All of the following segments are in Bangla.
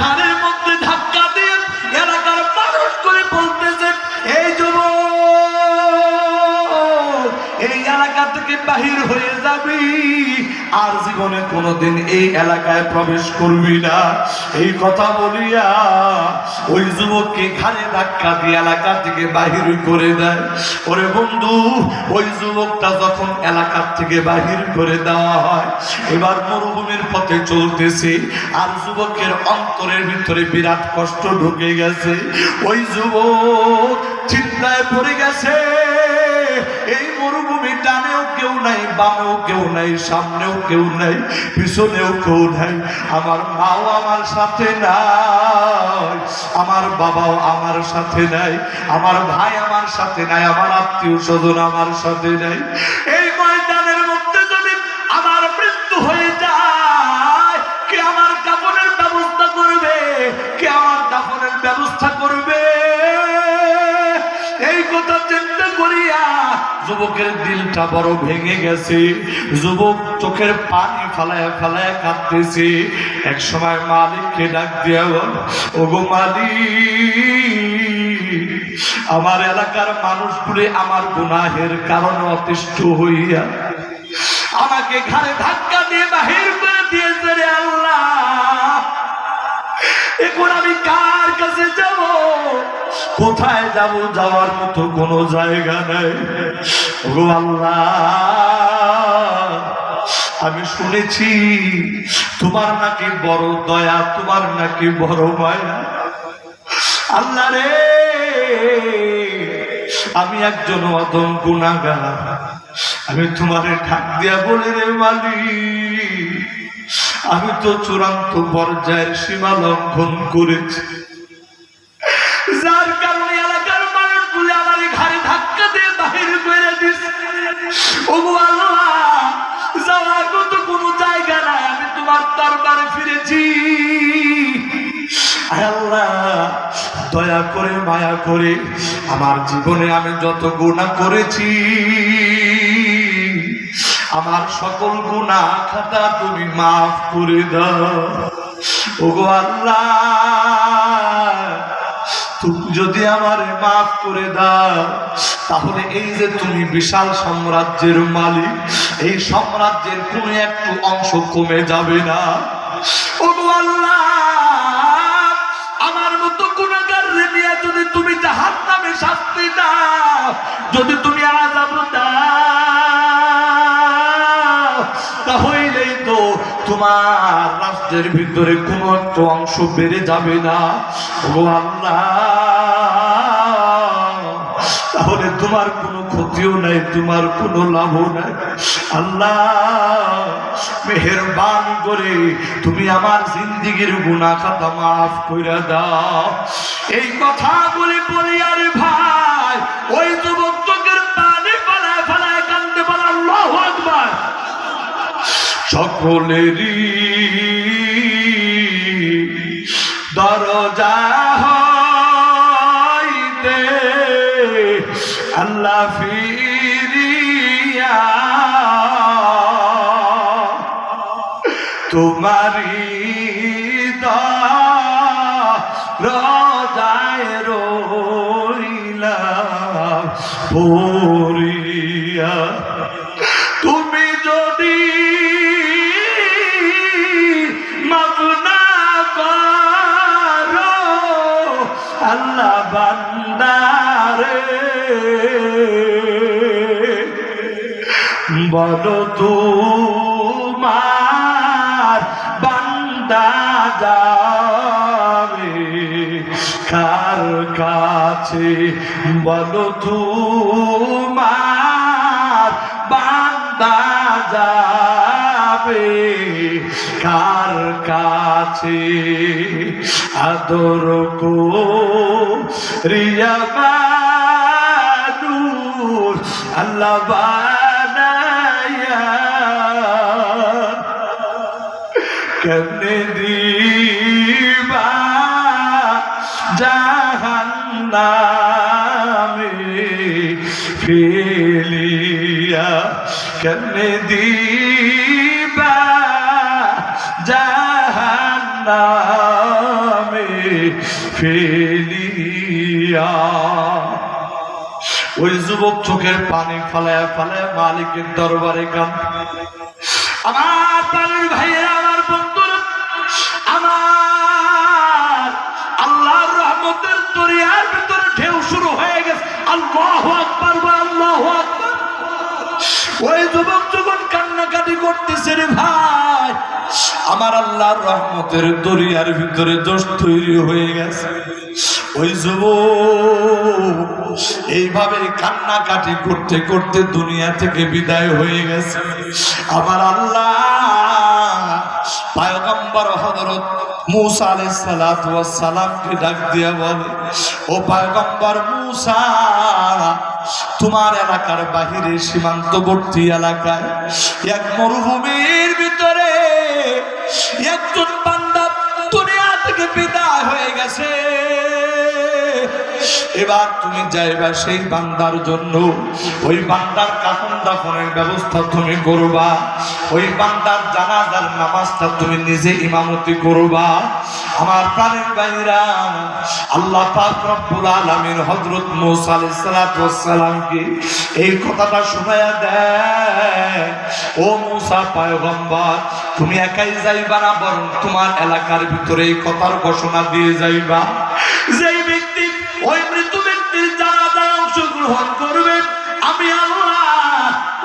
ঘাড়ের মধ্যে ধাক্কা দিয়ে এলাকার মানুষ করে বলতেছে, এই যুবক, এই এলাকা থেকে বাহির হয়ে যাবি, আর জীবনে কোনোদিন এই এলাকায় প্রবেশ করবি না। এই কথা বলিয়া ওই যুবককে ঘাড়ে ধাক্কা দিয়ে এলাকা থেকে বাহির করে দেয়। ওরে বন্ধু, ওই যুবকটা যখন এলাকা থেকে বাহির করে দেওয়া হয়, এবার মরুভূমির পথে চলতেছে, আর যুবকের অন্তরের ভিতরে বিরাট কষ্ট ঢুকে গেছে। ওই যুবক চিন্তায় পড়ে গেছে, এই মরুভূমি ডানেও কেউ নাই, বামেও কেউ নাই, সামনেও কেউ নাই, পিছনেও কেউ নাই, আমার মাও আমার সাথে নাই, আমার বাবাও আমার সাথে নাই, আমার ভাই আমার সাথে নাই, আমার আত্মীয় স্বজন আমার সাথে নাই। এই ময়দানের মধ্যে যদি আমার মৃত্যু হয়ে যায়, কে আমার কাফনের ব্যবস্থা করবে? কে আমার দাফনের ব্যবস্থা করবে? এই কথা চিন্তা করিয়া যুবকের দিলটা বড় ভেঙে গেছে। যুবক চোখের পানি ফালায়া ফালায়া কাঁদতেছে। এক সময় মালিককে ডাক দিয়া বল, ওগো মালিক, আমার এলাকার মানুষগুলি আমার গুনাহের কারণে অতিষ্ঠ হইয়া আমাকে ঘাড়ে ধাক্কা দিয়ে বাহির করে দিয়েছে রে আল্লাহ। এখন আমি কার কাছে যাব? কোথায় যাব? যাওয়ার মতো কোনো জায়গা নাই। ওগো আল্লাহ, আমি শুনেছি তোমার নাকি বড় দয়া, তোমার নাকি বড় মায়া। আল্লাহ রে, আমি একজন অদম গুনাহগার, আমি তোমারে ডাক দিয়া বলি রে মালিক, আমি তো চূড়ান্ত পর্যায়ের সীমা লঙ্ঘন করেছি, যার কারণে এলাকার মানুষগুলি আমার ঘাড়ে ধাক্কা দিয়ে বাহির করে দিচ্ছে। ওগো আল্লাহ, যাওয়ার মতো কোনো জায়গা নাই, আমি তোমার দরবারে ফিরেছি। আল্লাহ, দয়া করে মায়া করে আমার জীবনে আমি যত গুনাহ করেছি, আমার সকল গুনাহ খাতা তুমি মাফ করে দাও। ওগো আল্লাহ, তুমি যদি আমারে মাফ করে দাও, তাহলে এই যে তুমি বিশাল সাম্রাজ্যের মালিক, এই সাম্রাজ্যের কোনো একটু অংশ কমে যাবে না। ওগো আল্লাহ, আমার মতো গুনাহগাররে নিয়ে যদি তুমি জাহান্নামে শাস্তি দাও, যদি তুমি আযাব দাও, তাহলেই তো তোমার রাষ্ট্রের ভিতরে কোনো একটা অংশ বেড়ে যাবে না। ওগো আল্লাহ, তাহলে তোমার কোনো ক্ষতিও নাই, তোমার কোনো লাভও নাই। আল্লাহ, মেহেরবান করে তুমি আমার জিন্দেগীর গুনাহ খাতা মাফ কইরা দাও। এই কথা বলে বলি, আরে ভাই, ওই যুবক চোখের পানি ফেলায় ফেলায় কান্দে বলে আল্লাহু আকবার। সকলেরই দরজা হইতে আল্লাহ ফিরিয়া তোমারি দরজায় রইলাম পড়িয়া। তুমি যদি মাফ না করো আল্লাহ বান্দারে, বলো তোমার বান্দা যাবে কার কাছে? বলো তোমার বান্দা যাবে কার কাছে? আদর করিয়া মানুষ আল্লাহ বানায়া কেমনে দিবা জাহান্নামে ফেলিয়া, কেমনে দিবা জাহান্নামে মে ফেলিয়া। ওই যুবক চোখের পানি ফালায়া ফালায়া মালিকের দরবারে কান। আমার প্রাণের ভাইয়েরা, আমার বন্ধুরা, আমার আল্লাহর রহমতের দরিয়ার ভিতরে ঢেউ শুরু হয়ে গেছে। আল্লাহু আকবার, আল্লাহু আকবার। ওই যুবক যখন কান্নাকাটি করতেছে, রে ভাই, আমার আল্লাহর রহমতের দরিয়ার ভিতরে জোশ তৈরি হয়ে গেছে। ওই যুবক এইভাবে কান্নাকাটি করতে করতে দুনিয়া থেকে বিদায় হয়ে গেছে। আমার আল্লাহ পয়গম্বর হযরত মূসা আলাইহিস সালাতু ওয়াস সালামকে ডাক দিয়া বলে, ও পয়গম্বর মূসা, তোমার এলাকার বাহিরে সীমান্তবর্তী এলাকায় এক মরুভূমির ভিতরে একজন বান্দা দুনিয়া থেকে বিদায় হয়ে গেছে। এবার তুমি যাইবা সেই বান্দার জন্য, ওই বান্দার কাফন দাফনের ব্যবস্থা তুমি করবা, ওই বান্দার জানাজার নামাজটা তুমি নিজে ইমামতি করবা। আমার প্রাণের ভাইরা, আল্লাহ পাক রব্বুল আলামিন হযরত মূসা আলাইহিস সালাতু ওয়াস সালামকে এই কথাটা শোনায়া দেয়, ও মূসা পয়গম্বর, তুমি একাই যাইবা না, বরং তোমার এলাকার ভিতরে এই কথার ঘোষণা দিয়ে যাইবা, যেই ব্যক্তি ওই মৃত ব্যক্তির জানাজায় অংশগ্রহণ করবে, আমি আল্লাহ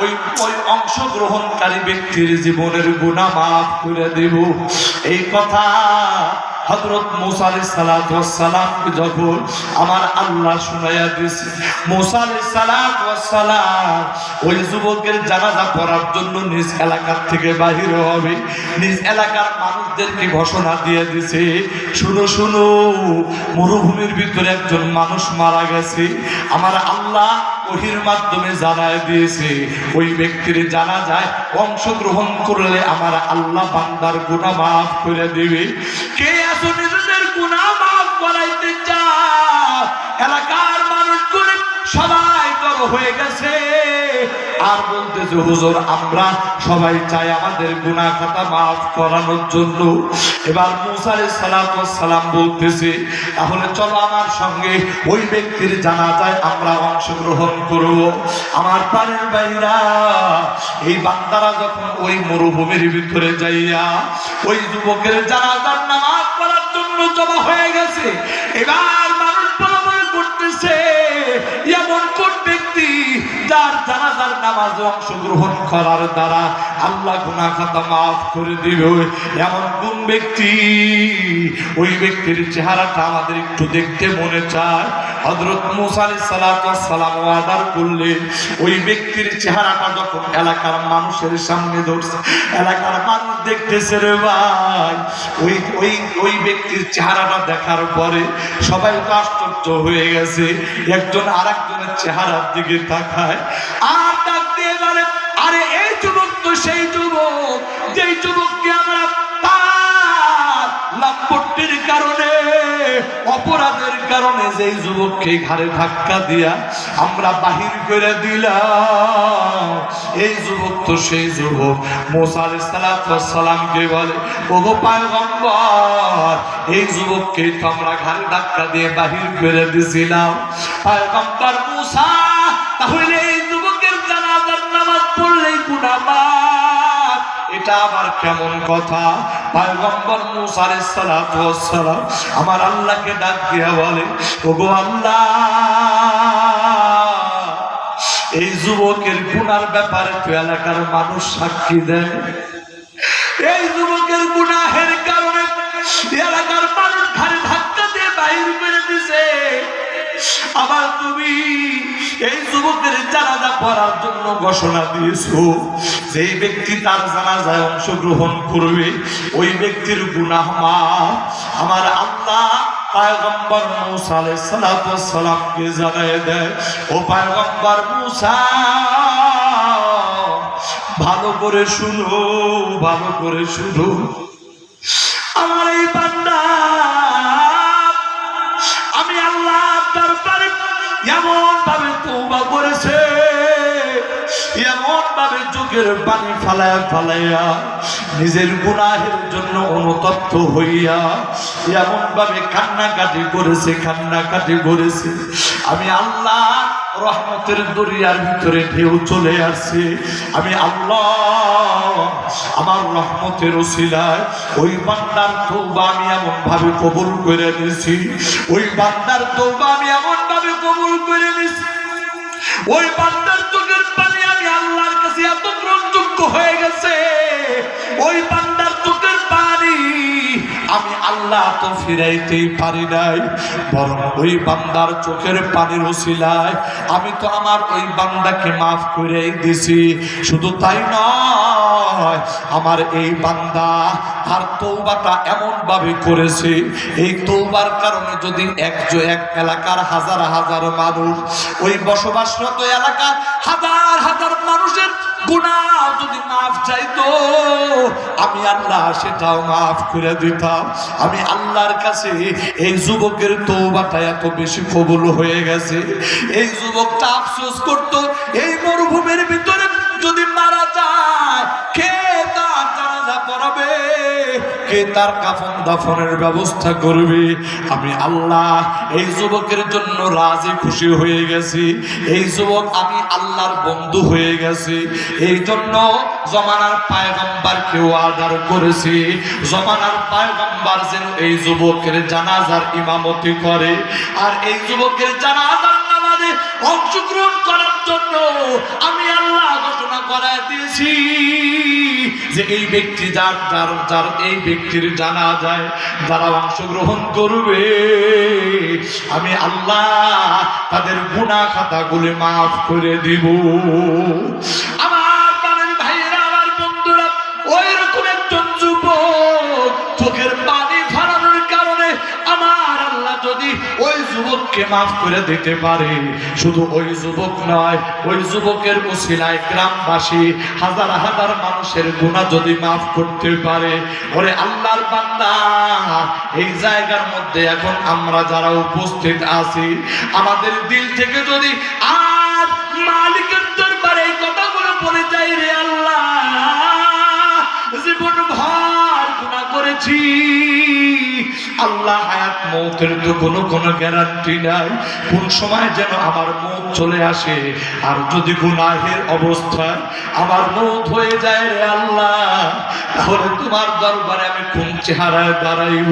ওই অংশগ্রহণকারী ব্যক্তির জীবনের গুনাহ মাফ করে দেব। এই কথা হযরত মূসা আলাইহিস সালাতু ওয়াস সালামকে যখন আমার আল্লাহ শুনাইয়া দিয়েছে, মূসা আলাইহিস সালাতু ওয়াস সালাম ওই যুবকের জানাজা পড়ার জন্য নিজ এলাকা থেকে বাহির হবে। নিজ এলাকার মানুষদেরকে ঘোষণা দিয়ে দিয়েছে, শুনো শুনো, মরুভূমির ভিতরে একজন মানুষ মারা গেছে। আমার আল্লাহ ওহীর মাধ্যমে জানায় দিয়েছে, ওই ব্যক্তির জানাজায় অংশগ্রহণ করলে আমার আল্লাহ বান্দার গুনাহ মাফ করে দিবে। কে আছো নিজেদের গুনাহ মাফ করাইতে চাও? এলাকার মানুষগুলো সবাই জড়ো হয়ে গেছে আর বলতেছে, হুজুর, আমরা সবাই চাই আমাদের গুনাহ খাতা মাফ করানোর জন্য। এবার মূসা আলাইহিস সালাতু ওয়াস সালাম বলতেছে, তাহলে চলো আমার সঙ্গে ওই ব্যক্তির জানাজায় আমরা অংশগ্রহণ করব। আমার প্রাণের ভাইরা, এই বান্দারা যখন ওই মরুভূমির ভিতরে যাইয়া ওই যুবকের জানাজার নামাজ পড়ার জন্য জমা হয়ে গেছে, এবার মানুষ বলাবলি করতেছে, এমন কোন ব্যক্তি যার জানাজার নামাজে অংশগ্রহণ করার দ্বারা আল্লাহ গুনাহ খাতা মাফ করে দিবে? এমন কোন ব্যক্তি? ওই ব্যক্তির চেহারাটা আমাদের একটু দেখতে মনে চায়। হযরত মূসা আলাইহিস সালাতু ওয়াস সালাম ওয়াদা করলেন, ওই ব্যক্তির চেহারাটা যখন এলাকার মানুষের সামনে ধরছে, এলাকার মানুষ দেখতেছে, রে ভাই, ওই ব্যক্তির চেহারাটা দেখার পরে সবাই আশ্চর্য হয়ে গেছে। একজন আরেকজনের চেহারার দিকে তাকায় আর ডাক দিয়ে বলে, আরে এই যুবক তো সেই যুবক, যেই যুবককে আমরা তার লাম্পট্যের কারণে, অপরাধের কারণে যেই যুবককে ঘাড়ে ধাক্কা দিয়া আমরা বাহির করে দিলাম, এই যুবক তো সেই যুবক। মূসা আলাইহিস সালাতু ওয়াস সালামকে বলে, ওগো পয়গম্বর, এই যুবককে তো আমরা ঘাড়ে ধাক্কা দিয়ে বাহির করে দিয়েছিলাম। পয়গম্বর মূসা, তাহলে এই যুবকের জানাজার নামাজ পড়লেই গুনাহ মাফ, এটা আবার কেমন কথা? পয়গম্বর মূসা আলাইহিস সালাতু ওয়াস সালাম আমার আল্লাহকে ডাক দিয়া বলে, ওগো আল্লাহ, এই যুবকের গুনার ব্যাপারে তো এলাকার মানুষ সাক্ষী দেয়। এই যুবকের গুনাহের কারণে এলাকার মানুষ ঘাড়ে ধাক্কা দিয়ে বাহির করে দিছে। আবার তুমি এই যুবকের জানাজা পড়ার জন্য ঘোষণা দিয়েছো, যেই ব্যক্তি তার জানাজায় অংশগ্রহণ করবে ওই ব্যক্তির গুনাহ মাফ। আমার আল্লাহ পয়গম্বর মূসা আলাইহিস সালাতু ওয়াস সালামকে জানায় দেয়, ও পয়গম্বর মূসা, ভালো করে শুনো, ভালো করে শুনো, আমার এই বান্দা আমি আল্লাহ দরবারে এমন ভাবে তওবা করেছে, এমন ভাবে চোখের পানি ফালায়া ফালায়া নিজের গুনাহের জন্য অনুতপ্ত হইয়া এমন ভাবে কান্নাকাটি করেছে আমি আল্লাহ রহমতের দরিয়ার ভিতরে ঢেউ চলে আসছে। আমি আল্লাহ আমার রহমতের ওসিলায় ওই বান্দার তওবা আমি এমন ভাবে কবুল করে নিয়েছি, ওই বান্দার তওবা আমি এমন ভাবে কবুল করে নিয়েছি, ওই বান্দার চোখের পানি আমি আল্লাহর কাছে এত গ্রহণযোগ্য হয়ে গেছে, ওই বান্দার চোখের পানি আমি আল্লাহ তো ফিরাইতেই পারি নাই, বরং ওই বান্দার চোখের পানির ওসিলায় আমি তো আমার ওই বান্দাকে মাফ করে দিছি। শুধু তাই নয়, আমার এই বান্দা তার তওবাটা এমন ভাবে করেছে, এই তওবার কারণে যদি এক এলাকার হাজার হাজার মানুষ, ওই বসবাসরত এলাকার হাজার হাজার মানুষের গুনাহ যদি মাফ চাইতো, আমি আল্লাহ সেটাও মাফ করে দিতাম। আমি আল্লাহর কাছে এই যুবকের তওবাটা এত বেশি কবুল হয়ে গেছে, এই যুবকটা আফসোস করতো এই মরুভূমির ভিতরে যদি মারা যায় কে তার জানাজা পড়াবে, কে তার কাফন দাফনের ব্যবস্থা করবে। আমি আল্লাহ এই যুবকের জন্য রাজি খুশি হয়ে গেছি, এই যুবক আমি আল্লাহর বন্ধু হয়ে গেছি। এই জন্য জমানার পয়গম্বরকে অর্ডার করেছি, জমানার পয়গম্বর যেন এই যুবকের জানাজার ইমামতি করে, আর এই যুবকের জানাজার নামাজে অংশগ্রহণ করার জন্য আমি আল্লাহ ঘোষণা করায় দিয়েছি যে এই ব্যক্তি যার এই ব্যক্তির জানাজায় যারা অংশগ্রহণ করবে, আমি আল্লাহ তাদের গুনাহ খাতাগুলো মাফ করে দিব। আমার বাঙালি ভাইয়েরা, আমার বন্ধুরা, ওই রকম একজন যুবক চোখের পানি ফেলানোর কারণে আমার আল্লাহ যদি ওই যুবককে মাফ করে দিতে পারে, শুধু ওই যুবক নয়, ওই যুবকের ওসিলায় গ্রামবাসী হাজার হাজার মানুষের গুনাহ যদি মাফ করতে পারে, ওরে আল্লাহর বান্দা, এই জায়গার মধ্যে এখন আমরা যারা উপস্থিত আছি, আমাদের দিল থেকে যদি আর মালিকের দরবারে এই কথাগুলো বলে যাই, রে আল্লাহ জীবন ভর গুনাহ করেছি, আল্লাহ হায়াত মৌতের তো কোনো গ্যারান্টি নাই, কোন সময় যেন আমার মৌত চলে আসে, আর যদি গুনাহের অবস্থায় আমার মৌত হয়ে যায়, রে আল্লাহ, তাহলে তোমার দরবারে আমি কোন চেহারায় দাঁড়াইব।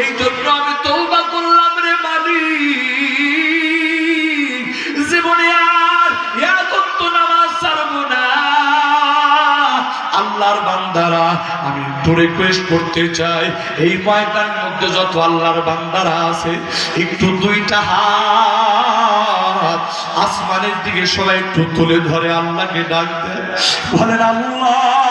এই জন্য আমি তওবা করলাম, রে মালিক, জীবনে আর এত নামাজ ছাড়ব না। আল্লাহর বান্দারা, আমি একটু রিকোয়েস্ট করতে চাই, এই ময়দানের মধ্যে যত আল্লাহর বান্দারা আছে, একটু দুইটা হাত আসমানের দিকে সবাই একটু তুলে ধরে আল্লাহকে ডাক দেয়, বলেন আল্লাহ